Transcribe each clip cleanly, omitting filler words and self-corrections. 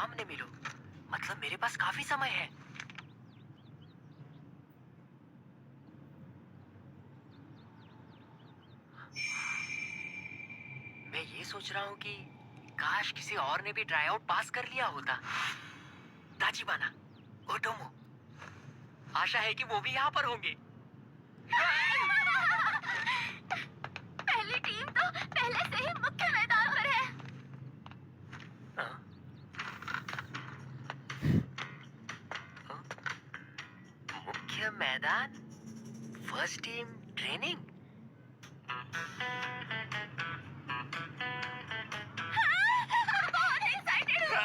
सामने मिलो। मतलब मेरे पास काफी समय है। मैं ये सोच रहा हूँ कि काश किसी और ने भी ट्राई आउट पास कर लिया होता। ताचिबाना, ओटोमो, आशा है कि वो भी यहाँ पर होंगे। पहली टीम तो पहले से ही मुख्य मैदान पर है। मुख्य मैदान, फर्स्ट टीम ट्रेनिंग। बहुत एक्साइटेड हूँ।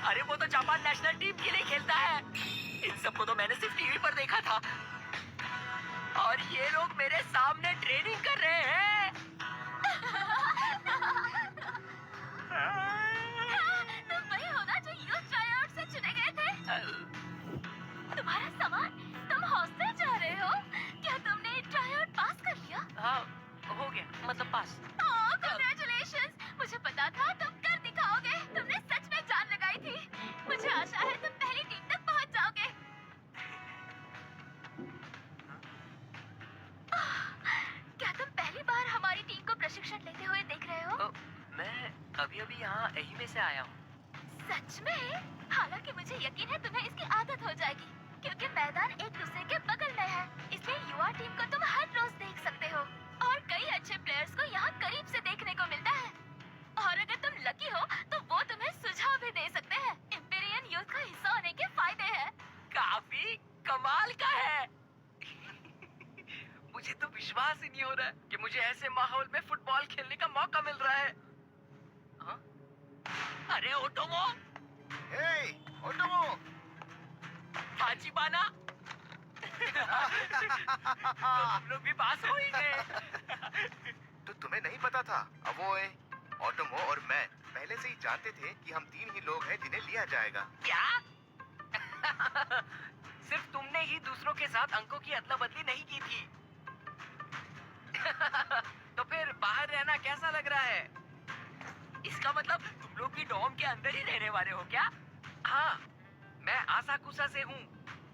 अरे वो तो जापान नेशनल टीम के लिए खेलता है। इन सबको तो मैंने सिर्फ टीवी पर देखा था। और ये लोग मेरे सामने ट्रेनिंग कर रहे हैं। तुम वही हो ना जो यूथ ट्राईआउट से चुने गए थे? तुम्हारा सामान, तुम हॉस्टल जा रहे हो? क्या तुमने ट्राईआउट पास कर लिया? हाँ, हो गया, मतलब पास। ओह, कांग्रेचुलेशंस! मुझे पता था तुम कर दिखाओगे। तुमने सच में जान लगाई थी। मुझे आशा है तुम पहली टीम तक पहुंच जाओगे। क्या तुम पहली बार हमारी टीम को प्रशिक्षण लेते हुए देख रहे हो? मैं अभी यहाँ यही में से आया हूँ। सच में? हालांकि मुझे यकीन है तुम्हें इसकी आदत हो जाएगी, क्योंकि मैदान एक दूसरे के बगल में है। इसलिए युवा टीम को तुम हर रोज देख सकते हो और कई अच्छे प्लेयर्स को यहाँ करीब से देखने को मिलता है। और अगर तुम लकी हो तो वो तुम्हें सुझाव भी दे सकते हैं। इंपीरियल यूथ का हिस्सा होने के फायदे हैं। काफी कमाल का है। मुझे तो विश्वास ही नहीं हो रहा है कि मुझे ऐसे माहौल में फुटबॉल खेलने का मौका मिल रहा है। हाँ? अरे ओटोमो! हे, ओटोमो! ताचिबाना! तो हम लोग भी पास हो ही गए। तो तुम्हें नहीं पता था? अवोए, ओटोमो और मैं पहले से ही जानते थे कि हम 3 ही लोग हैं जिन्हें लिया जाएगा। क्या? सिर्फ तुमने ही दूसरों के साथ अंकों की अदला बदली नहीं की थी। तो फिर बाहर रहना कैसा लग रहा है? इसका मतलब तुम लोग भी डॉम के अंदर ही रहने वाले हो क्या? हाँ, मैं आसाकुसा से हूँ।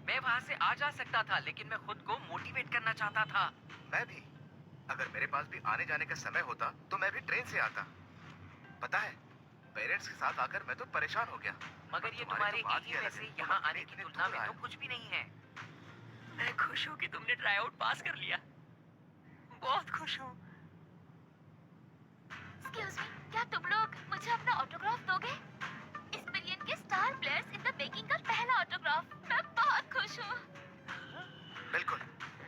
मैं वहाँ से आ जा सकता था, लेकिन मैं खुद को मोटिवेट करना चाहता था। मैं भी। अगर मेरे पास भी आने जाने का समय होता तो मैं भी ट्रेन से आता। पता है, पेरेंट्स के साथ आकर मैं तो परेशान हो गया। मगर ये तुम्हारे एरिया में से यहाँ आने की तुलना में तो कुछ भी नहीं है। मैं खुश हूँ कि तुमने ट्राई आउट पास कर लिया। बहुत खुश हूँ। एक्सक्यूज मी, क्या तुम लोग मुझे अपना ऑटोग्राफ दोगे? इस्पेरियन के star players in the making का पहला ऑटोग्राफ। मैं बहुत खुश हूँ। बिल्कुल,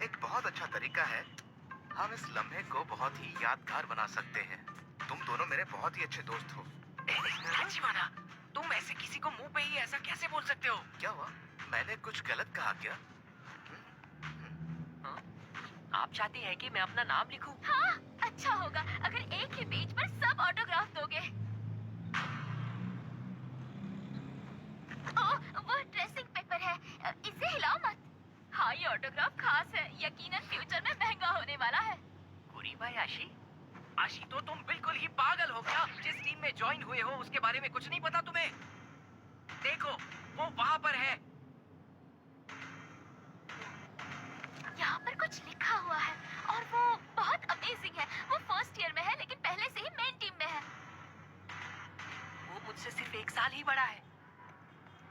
एक बहुत अच्छा तरीका है। हम इस लम्हे को बहुत ही यादगार बना सकते हैं। तुम दोनों मेरे बहुत ही अच्छे दोस्त हो। ताचिबाना, तुम ऐसे किसी को मुंह पे ही ऐसा कैसे बोल सकते हो? क्या हुआ? मैंने कुछ गलत कहा क्या? आप चाहते हैं कि मैं अपना नाम लिखूं? हाँ, अच्छा होगा अगर एक ही पेज पर सब ऑटोग्राफ दोगे। ओह, वो ट्रेसिंग पेपर है, इसे हिलाओ मत। हाँ, ये ऑटोग्राफ खास है, यकीनन फ्यूचर में महंगा होने वाला है। कुरीबायाशी? आशी, तो तुम बिल्कुल ही पागल हो क्या? जिस टीम में ज्वाइन हुए हो उसके बारे में कुछ नहीं पता तुम्हें? देखो, वो वहाँ पर है। यहाँ पर कुछ लिखा हुआ है और वो बहुत अमेजिंग है। वो फर्स्ट ईयर में है लेकिन पहले से ही मेन टीम में है। वो मुझसे सिर्फ 1 साल ही बड़ा है।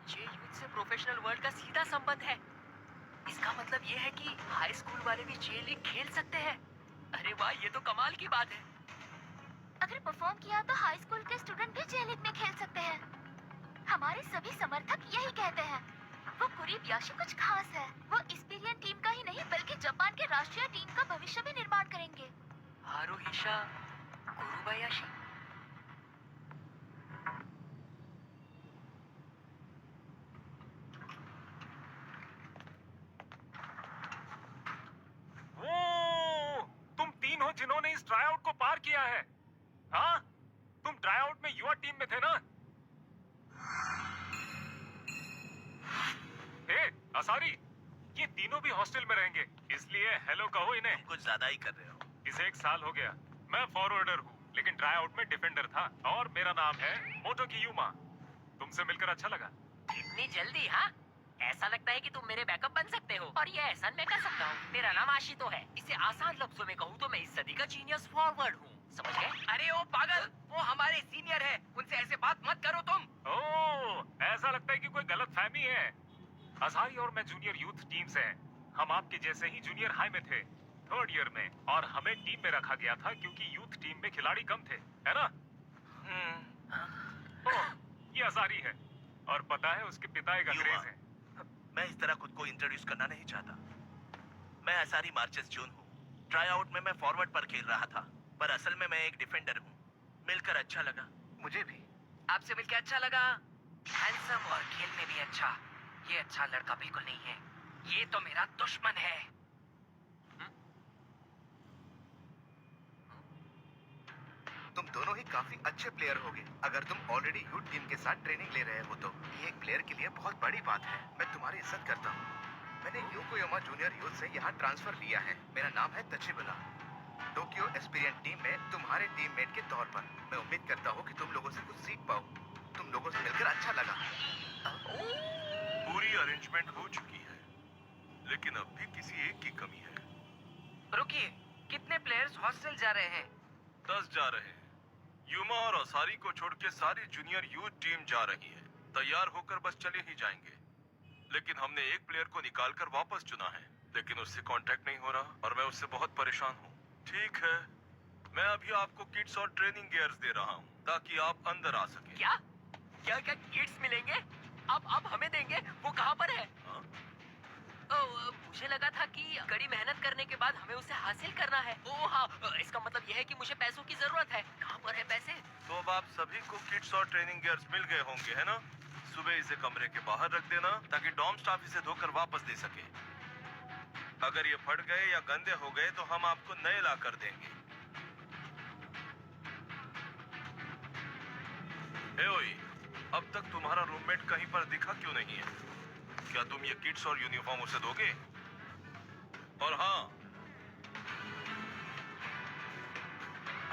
जे यूथ से प्रोफेशनल वर्ल्ड का सीधा संबंध है। इसका मतलब ये है कि हाई स्कूल वाले भी जे लीग खेल सकते हैं। अरे वाह, ये तो कमाल की बात है। अगर परफॉर्म किया तो हाई स्कूल के स्टूडेंट भी जे लीग में खेल सकते हैं। हमारे सभी समर्थक यही कहते हैं। वो कुरीबायाशी कुछ खास है। वो इस्पेरियन टीम का ही नहीं बल्कि जापान के राष्ट्रीय टीम का भविष्य भी निर्माण करेंगे। हारुहिशा कुरीबायाशी? ओ, तुम 3 हो जिन्होंने इस ट्राईआउट को पार किया है। हाँ, तुम ट्राईआउट में युवा टीम में थे ना? असारी, ये तीनों भी हॉस्टल में रहेंगे, इसलिए हेलो कहो इन्हें। कुछ ज्यादा ही कर रहे हो। इसे 1 साल हो गया। मैं फॉरवर्डर हूँ। लेकिन ट्राई आउट में डिफेंडर था और मेरा नाम है मोटोकी यूमा। तुमसे मिलकर अच्छा लगा। इतनी जल्दी? हाँ, ऐसा लगता है कि तुम मेरे बैकअप बन सकते हो और ये एहसान मैं कर सकता हूँ। मेरा नाम आशितो है। इसे आसान लफ्जों में कहूँ तो मैं इस सदी का जीनियस फॉरवर्ड हूँ। समझ गए? अरे ओ पागल, वो हमारे सीनियर है, उनसे ऐसे बात मत करो तुम। ओह, ऐसा लगता है कि कोई गलत फहमी है। असारी और मैं जूनियर यूथ टीम से हैं। हम आपके जैसे ही जूनियर हाई में थे, 3rd ईयर में, और हमें टीम में रखा गया था क्योंकि यूथ टीम में खिलाड़ी कम थे, है ना? ओह, ये असारी है और पता है उसके पिता एक अंग्रेज हैं। मैं इस तरह खुद को इंट्रोड्यूस करना नहीं चाहता। मैं असारी मार्चेस जून हूँ। ट्राई आउट में मैं फॉरवर्ड पर खेल रहा था, पर असल में मैं एक डिफेंडर हूँ। मिलकर अच्छा लगा। मुझे भी। आपसे मिलकर अच्छा लगा। हैंडसम और खेल में भी अच्छा। ये अच्छा लड़का बिल्कुल नहीं है, ये तो मेरा दुश्मन है। तुम दोनों ही काफी अच्छे प्लेयर होगे अगर तुम ऑलरेडी यूथ टीम के साथ ट्रेनिंग ले रहे हो तो। ये एक प्लेयर के लिए बहुत बड़ी बात है। मैं तुम्हारी इज्जत करता हूँ। मैंने योकोयामा जूनियर यूथ से यहाँ ट्रांसफर लिया है। मेरा नाम है तचिबुला। टोक्यो एस्पिरिएंट टीम में तुम्हारे टीममेट के तौर पर मैं उम्मीद करता हूँ कि तुम लोगों से कुछ सीख पाओ। तुम लोगों से मिलकर अच्छा लगा। पूरी अरेंजमेंट हो चुकी है, लेकिन अब भी किसी एक की कमी है। रुकिए, कितने प्लेयर्स हॉस्टल जा रहे हैं? 10 जा रहे हैं। यूमा और असारी को छोड़ के सारी जूनियर यूथ टीम जा रही है। तैयार होकर बस चले ही जाएंगे। लेकिन हमने एक प्लेयर को निकाल कर वापस चुना है, लेकिन उससे कांटेक्ट नहीं हो रहा और मैं उससे बहुत परेशान हूँ। ठीक है, मैं अभी आपको किट्स और ट्रेनिंग गियर्स दे रहा हूँ ताकि आप अंदर आ सके। क्या क्या क्या किट्स मिलेंगे? आप हमें देंगे? वो कहाँ पर है? हाँ? मुझे लगा था कि कड़ी मेहनत करने के बाद हमें उसे हासिल करना है। ओह हाँ, इसका मतलब यह है कि मुझे पैसों की जरूरत है। कहाँ पर है पैसे? तो अब आप सभी को किट्स और ट्रेनिंग गियर्स मिल गए होंगे, है ना? सुबह इसे कमरे के बाहर रख देना ताकि डॉम स्टाफ इसे धोकर वापस दे सके। अगर ये फट गए या गंदे हो गए तो हम आपको नए ला कर देंगे। हे ओई, अब तक तुम्हारा रूममेट कहीं पर दिखा क्यों नहीं है? क्या तुम ये किट्स और यूनिफॉर्म उसे दोगे? और हाँ,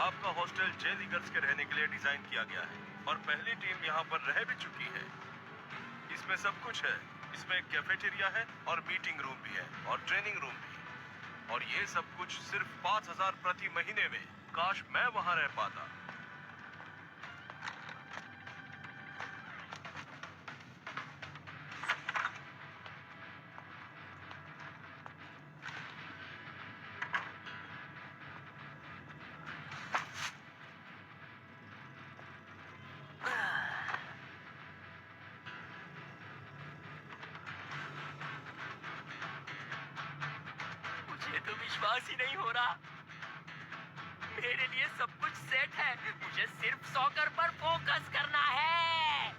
आपका हॉस्टल जेल लीगर्स के रहने के लिए डिजाइन किया गया है और पहली टीम यहाँ पर रह भी चुकी है। इसमें सब कुछ है। इसमें एक कैफेटेरिया है और मीटिंग रूम भी है और ट्रेनिंग रूम भी। और ये सब कुछ सिर्फ 5000 प्रति महीने में। काश मैं वहाँ रह पाता। मुझे तो विश्वास ही नहीं हो रहा। मेरे लिए सब कुछ सेट है, मुझे सिर्फ सॉकर पर फोकस करना है।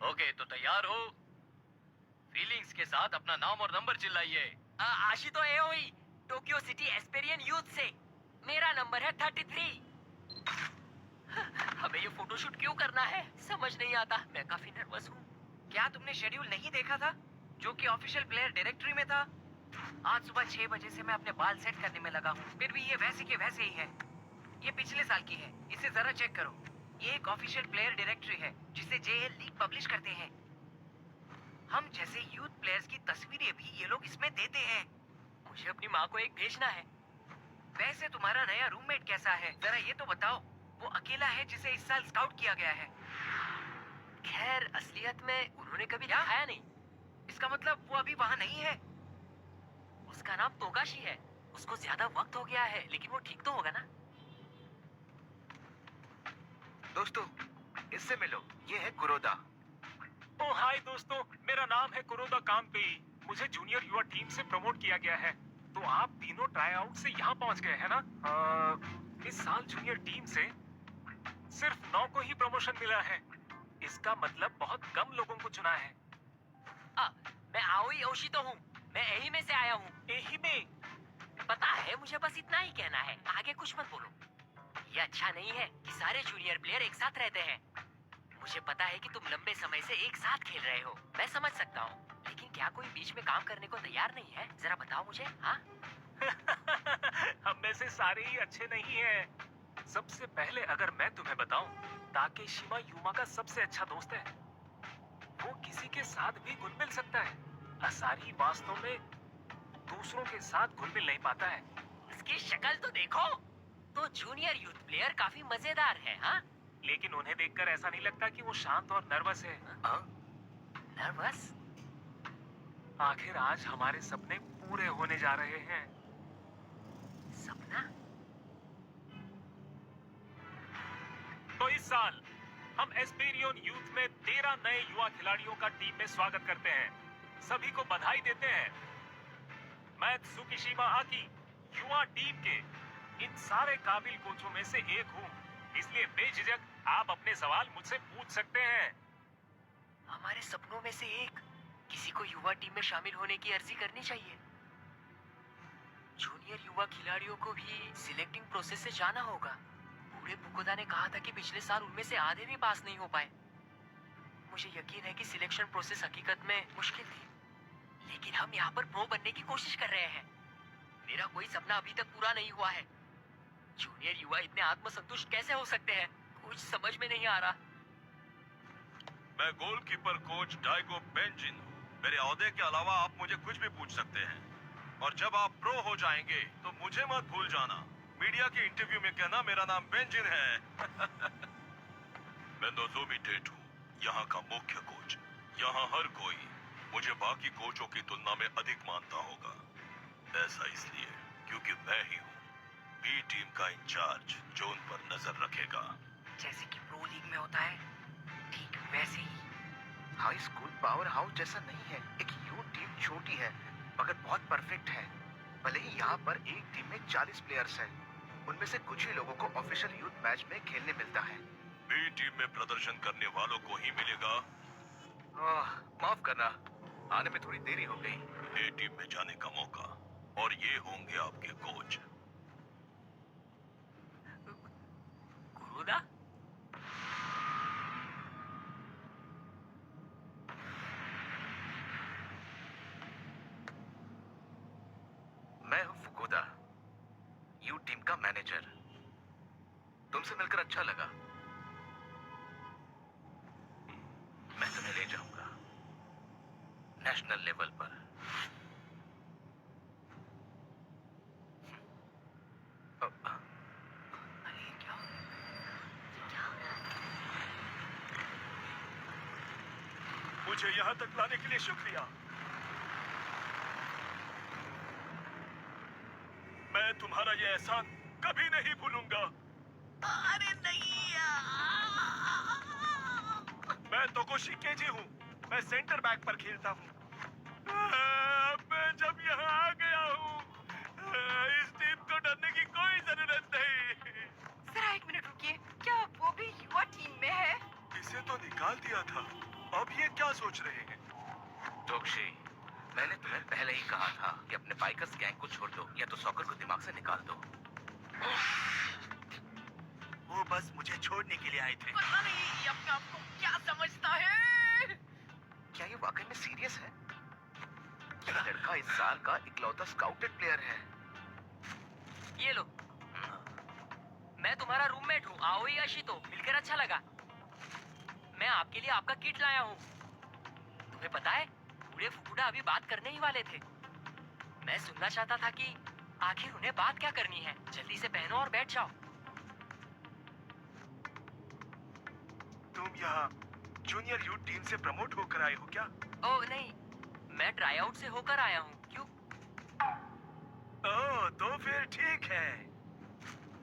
ओके, तो तैयार हो? फीलिंग्स के साथ अपना नाम और नंबर चिल्लाइए। Ashito Aoi, Tokyo City Esperion Youth से। मेरा नंबर है 33। हमें ये फोटोशूट क्यों करना है समझ नहीं आता। मैं काफी नर्वस हूँ। क्या तुमने शेड्यूल नहीं देखा था जो कि ऑफिशियल प्लेयर डायरेक्टरी में था? आज सुबह 6 बजे से मैं अपने बाल सेट करने में लगा हूँ, फिर भी ये वैसे के वैसे ही है। ये पिछले साल की है, इसे जरा चेक करो। ये एक ऑफिशियल प्लेयर डायरेक्टरी है जिसे जेएल लीग पब्लिश करते हैं। हम जैसे यूथ प्लेयर्स की तस्वीरें भी ये लोग इसमें देते हैं। मुझे अपनी माँ को एक भेजना है। वैसे तुम्हारा नया रूममेट कैसा है, जरा ये तो बताओ। वो अकेला है जिसे इस साल स्काउट किया गया है? खैर, असलियत में उन्होंने कभी दिखाया नहीं। इसका मतलब वो अभी वहाँ नहीं है। उसका नाम तोगाशी है। उसको ज्यादा वक्त हो गया है, लेकिन वो ठीक तो होगा ना? दोस्तों, इससे मिलो। ये है कुरोदा। ओ हाय दोस्तों, मेरा नाम है कुरोदा काम्पी। मुझे जूनियर युवा टीम से प्रमोट किया गया है। तो आप तीनों ट्राई आउट से यहाँ पहुँच गए हैं ना? इस साल जूनियर टीम से सिर्फ 9 को ही प्रमोशन मिला है। इसका मतलब बहुत कम लोगों को चुना है। मैं आओई ओशितो हूँ। मैं एही में से आया हूँ। एही में? पता है, मुझे बस इतना ही कहना है, आगे कुछ मत बोलो। ये अच्छा नहीं है कि सारे जूनियर प्लेयर एक साथ रहते हैं। मुझे पता है कि तुम लंबे समय से एक साथ खेल रहे हो, मैं समझ सकता हूँ। लेकिन क्या कोई बीच में काम करने को तैयार नहीं है? जरा बताओ मुझे। हाँ हम में से सारे ही अच्छे नहीं हैं। सबसे पहले अगर मैं तुम्हें बताऊं, ताकेशिमा यूमा का सबसे अच्छा दोस्त है। वो किसी के साथ भी घुल मिल सकता है। असारी वास्तव में दूसरों के साथ घुल मिल नहीं पाता है। उसकी शक्ल तो देखो। तो जूनियर यूथ प्लेयर काफी मजेदार है। हाँ, लेकिन उन्हें देखकर ऐसा नहीं लगता कि वो शांत और नर्वस है। नर्वस? आखिर आज हमारे सपने पूरे होने जा रहे हैं। सपना? तो इस साल हम एस्पेरियन यूथ में 13 नए युवा खिलाड़ियों का टीम में स्वागत करते हैं। सभी को बधाई देते हैं। मैं त्सुकिशिमा आकी युवा टीम के इन सारे काबिल कोचों में से एक हूँ, इसलिए बेझिझक आप अपने सवाल मुझसे पूछ सकते हैं। हमारे सपनों में से एक, किसी को युवा टीम में शामिल होने की अर्जी करनी चाहिए। जूनियर युवा खिलाड़ियों को भी सिलेक्टिंग प्रोसेस से जाना होगा। बूढ़े फुकुदा ने कहा था कि पिछले साल उनमें से आधे भी पास नहीं हो पाए। मुझे यकीन है कि सिलेक्शन प्रोसेस हकीकत में मुश्किल थी, लेकिन हम यहाँ पर प्रो बनने की कोशिश कर रहे हैं। मेरा कोई सपना अभी तक पूरा नहीं हुआ है। जूनियर युवा इतने आत्मसंतुष्ट कैसे हो सकते हैं? कुछ समझ में नहीं आ रहा। मैं गोलकीपर कोच डाइगो बेंजिन हूँ। मेरे ओहदे के अलावा आप मुझे कुछ भी पूछ सकते हैं। और जब आप प्रो हो जाएंगे तो मुझे मत भूल जाना। मीडिया के इंटरव्यू में कहना मेरा नाम बेंजिन है। मैं नोजोमी टेट हूँ, यहाँ का मुख्य कोच। यहाँ हर कोई मुझे बाकी कोचों की तुलना में अधिक मानता होगा। ऐसा इसलिए क्योंकि मैं ही हूँ बी टीम का इंचार्ज जो उन पर नजर रखेगा। जैसे कि प्रो लीग में होता है, ठीक वैसे ही। हाई स्कूल पावर हाउस जैसा नहीं है। एक यूथ टीम छोटी है मगर बहुत परफेक्ट है। भले ही यहाँ पर एक टीम में 40 प्लेयर्स हैं, उनमें से कुछ ही लोगों को ऑफिशियल यूथ मैच में खेलने मिलता है। बी टीम में प्रदर्शन करने वालों को ही मिलेगा। माफ करना, आने में थोड़ी देरी हो गई। ए टीम में जाने का मौका, और ये होंगे आपके कोच। कुरुदा? मैं हूँ फुकुदा, यू टीम का मैनेजर। तुमसे मिलकर अच्छा लगा। मैं तुम्हें ले जाऊंगा नेशनल लेवल पर। अरे क्या? मुझे यहाँ तक लाने के लिए शुक्रिया। मैं तुम्हारा ये एहसान कभी नहीं भूलूंगा। अरे नहीं मैं तोकोशी केजी हूँ। मैं सेंटर बैक पर खेलता हूँ। मैं जब यहाँ आ गया हूँ, इस टीम को डरने की कोई जरूरत नहीं। जरा एक मिनट रुकिए, क्या वो भी युवा टीम में है? इसे तो निकाल दिया था, अब ये क्या सोच रहे हैं? टोक्शी, मैंने तुम्हें पहले ही कहा था कि अपने बाइकर्स गैंग को छोड़ दो या तो सॉकर को दिमाग से निकाल दो। वो बस मुझे छोड़ने के लिए आए थे। पता नहीं ये अपने आप को क्या समझता है। क्या ये वाकई में सीरियस है? ये लड़का इस साल का इकलौता स्काउटेड प्लेयर है। ये लो, मैं तुम्हारा रूममेट हूँ आओई आशितो। मिलकर अच्छा लगा। मैं आपके लिए आपका किट लाया हूँ। तुम्हें पता है, बूढ़े फुकुडा अभी बात करने ही वाले थे। मैं सुनना चाहता था कि आखिर उन्हें बात क्या करनी है। जल्दी से पहनो और बैठ जाओ। तुम यहाँ जूनियर यूथ टीम से प्रमोट होकर आए हो क्या? ओह नहीं, मैं ट्राई आउट से होकर आया हूँ। क्यों? ओह, तो फिर ठीक है।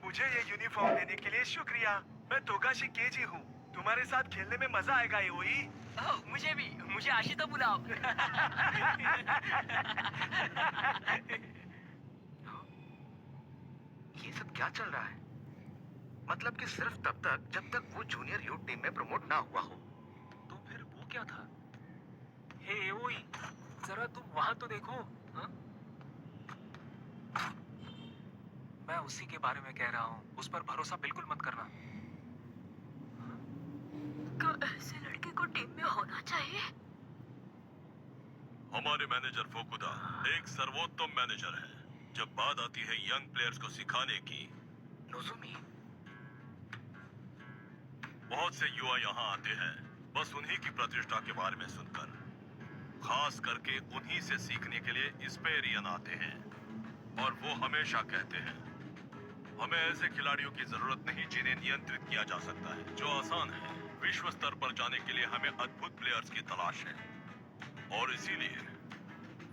मुझे ये यूनिफॉर्म देने के लिए शुक्रिया। मैं तोगाशी केजी हूँ। तुम्हारे साथ खेलने में मजा आएगा एओई। ओह, मुझे भी। मुझे आशितो बुलाओ। ये सब क्या चल रहा है? मतलब कि सिर्फ तब तक जब तक वो जूनियर यूथ टीम में प्रमोट ना हुआ हो। तो फिर वो क्या था? हे एओई, जरा तुम वहां तो देखो। हाँ? मैं उसी के बारे में कह रहा हूँ। उस पर भरोसा बिल्कुल मत करना। हमारे मैनेजर फोकुदा एक सर्वोत्तम मैनेजर है। जब बात आती है यंग प्लेयर्स को सिखाने की, नोजोमी, बहुत से युवा यहाँ आते हैं बस उन्हीं की प्रतिष्ठा के बारे में सुनकर। खास करके उन्हीं से सीखने के लिए इस पे एरियन आते हैं और वो हमेशा कहते हैं हमें ऐसे खिलाड़ियों की जरूरत नहीं जिन्हें नियंत्रित किया जा सकता है, जो आसान है। विश्व स्तर पर जाने के लिए हमें अद्भुत प्लेयर्स की तलाश है और इसीलिए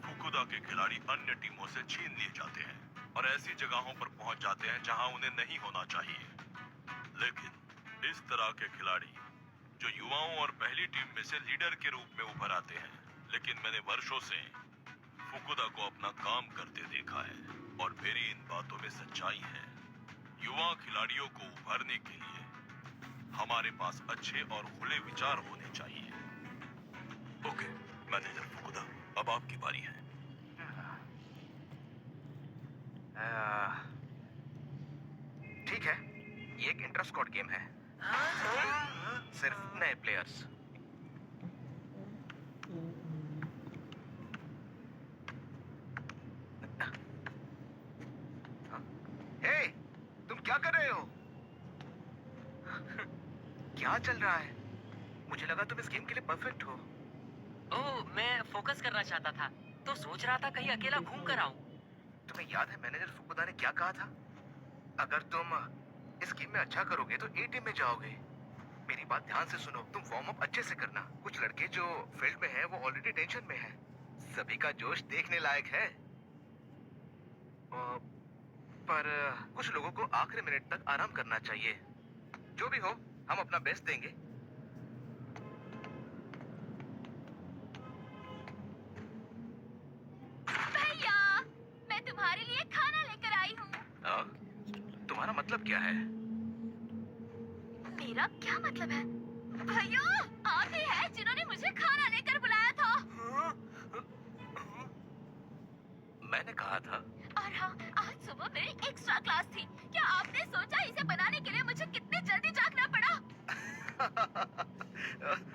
फुकुदा के खिलाड़ी अन्य टीमों से छीन लिए जाते हैं और ऐसी जगहों पर पहुंच जाते हैं जहां उन्हें नहीं होना चाहिए। लेकिन इस तरह के खिलाड़ी जो युवाओं और पहली टीम में से लीडर के रूप में उभर आते हैं, लेकिन मैंने वर्षों से फुकुदा को अपना काम करते देखा है और मेरी इन बातों में सच्चाई है। युवा खिलाड़ियों को उभरने के लिए हमारे पास अच्छे और खुले विचार होने चाहिए। ओके मैनेजर फुकुदा, अब आपकी बारी है। ठीक है, ये एक इंटर स्क्वाड गेम है, सिर्फ नए प्लेयर्स। हे, तुम क्या कर रहे हो? क्या चल रहा है? मुझे लगा तुम इस गेम के लिए परफेक्ट हो। ओह, मैं फोकस करना चाहता था तो सोच रहा था कहीं अकेला घूम कर आऊं। तुम्हें याद है मैनेजर फुकुदा ने क्या कहा था? अगर तुम इस गेम में अच्छा करोगे तो ए टीम में जाओगे। मेरी बात ध्यान से सुनो, तुम वार्म अप अच्छे से करना। कुछ लड़के जो फील्ड में हैं वो ऑलरेडी टेंशन में हैं। सभी का जोश देखने लायक है, पर कुछ लोगों को आखिरी मिनट तक आराम करना चाहिए। जो भी हो, हम अपना बेस्ट देंगे। भैया, मैं तुम्हारे लिए खाना लेकर आई हूँ। तुम्हारा मतलब क्या है? मेरा क्या मतलब है? भैया, आप ही हैं जिन्होंने मुझे खाना लेकर बुलाया था। मैंने कहा था। और हाँ, आज सुबह मेरी एक्स्ट्रा क्लास थी। क्या आपने सोचा इसे बनाने के लिए मुझे कितनी जल्दी जागना पड़ा?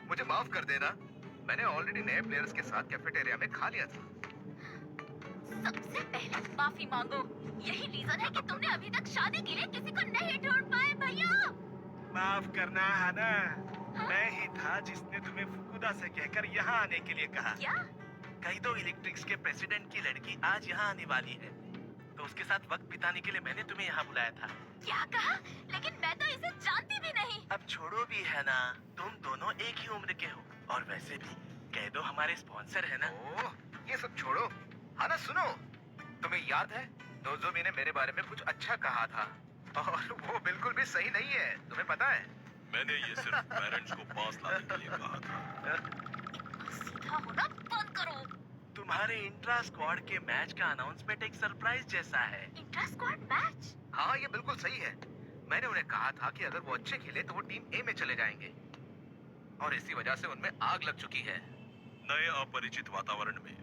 मुझे माफ कर देना, मैंने ऑलरेडी नए प्लेयर्स के साथ कैफेटेरिया में खा लिया था। सबसे पहले माफी मांगो। यही रीजन है कि तुमने अभी तक शादी के लिए किसी को नहीं ढूंढ पाए। भैया माफ करना हाना, मैं ही था जिसने तुम्हें फुकुदा से कहकर यहाँ आने के लिए कहा। क्या? काइदो इलेक्ट्रिक्स के प्रेसिडेंट की लड़की आज यहाँ आने वाली है, तो उसके साथ वक्त बिताने के लिए मैंने तुम्हें यहाँ बुलाया था। क्या कहा? लेकिन मैं तो इसे जानती भी नहीं। अब छोड़ो भी है ना, तुम दोनों एक ही उम्र के हो और वैसे भी काइदो हमारे स्पॉन्सर है ना। ओह, ये सब छोड़ो। हाँ ना, सुनो, तुम्हें याद है नोजोमी ने मेरे बारे में कुछ अच्छा कहा था और वो बिल्कुल भी सही नहीं है, तुम्हें पता है? मैंने ये सिर्फ पेरेंट्स को पास लाने के लिए कहा था। सीधा होना बंद करो। तुम्हारे इंट्रा स्क्वाड के मैच का अनाउंसमेंट एक सरप्राइज जैसा है। Inter squad match? हाँ, ये बिल्कुल सही है। मैंने उन्हें कहा था कि अगर वो अच्छे खेले तो वो टीम ए में चले जाएंगे और इसी वजह से उनमें आग लग चुकी है। नए अपरिचित वातावरण में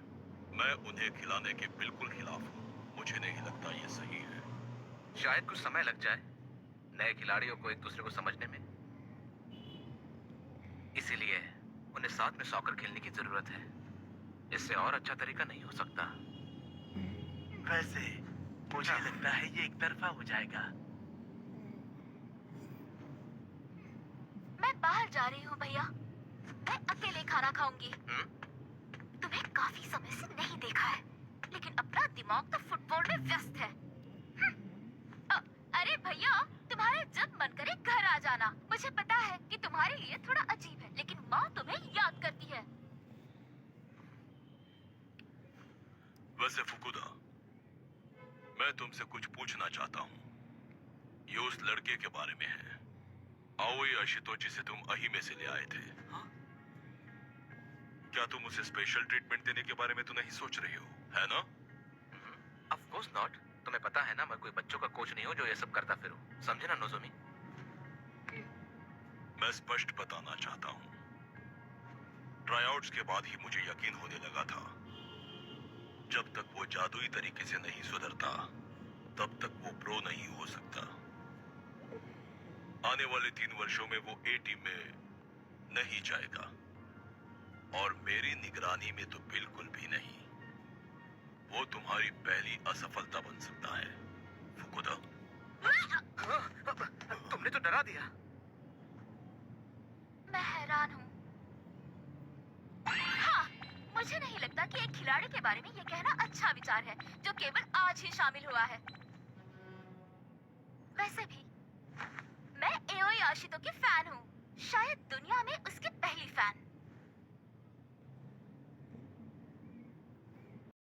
मैं उन्हें खिलाने के बिल्कुल खिलाफ हूँ। मुझे नहीं लगता ये सही है। शायद कुछ समय लग जाए नए खिलाड़ियों को एक दूसरे को समझने में, इसीलिए उन्हें साथ में सॉकर खेलने की जरूरत है। इससे और अच्छा तरीका नहीं हो सकता। वैसे मुझे लगता है ये एक तरफा हो जाएगा। मैं बाहर जा रही हूँ भैया। मैं अकेले खाना खाऊंगी। तुम्हें काफी समय से नहीं देखा है, लेकिन अपना दिमाग तो फुटबॉल में व्यस्त है। अरे भैया, तुम्हारा जब मन करे घर आ जाना। मुझे पता है कि तुम्हारे लिए थोड़ा अजीब है, लेकिन माँ तुम्हें याद करती है। वैसे फुकुदा, मैं तुमसे कुछ पूछना चाहता हूँ। ये उस लड़के के बारे में है, आओई अशितो, जिसे तुम अहिमे से ले आए थे। क्या तुम उसे स्पेशल ट्रीटमेंट देने के बारे में तो नहीं सोच रही हो, है ना? Of course not. तुम्हें पता है ना, मैं कोई बच्चों का कोच नहीं हूँ जो ये सब करता फिरूं। समझे ना नोजोमी? मैं स्पष्ट बताना चाहता हूँ, ट्राईआउट्स के बाद ही मुझे यकीन होने लगा था। जब तक वो जादुई तरीके से नहीं सुधरता, तब तक वो प्रो नहीं हो सकता। आने वाले 3 वर्षों में वो ए टीम में नहीं जाएगा। और मेरी निगरानी में तो बिल्कुल भी नहीं। वो तुम्हारी पहली असफलता बन सकता है, फुकुदा। तुमने तो डरा दिया। मैं हैरान हूँ। हाँ, मुझे नहीं लगता कि एक खिलाड़ी के बारे में ये कहना अच्छा विचार है जो केवल आज ही शामिल हुआ है। वैसे भी मैं एओई आशितो की फैन हूँ, शायद दुनिया में उसकी पहली फैन।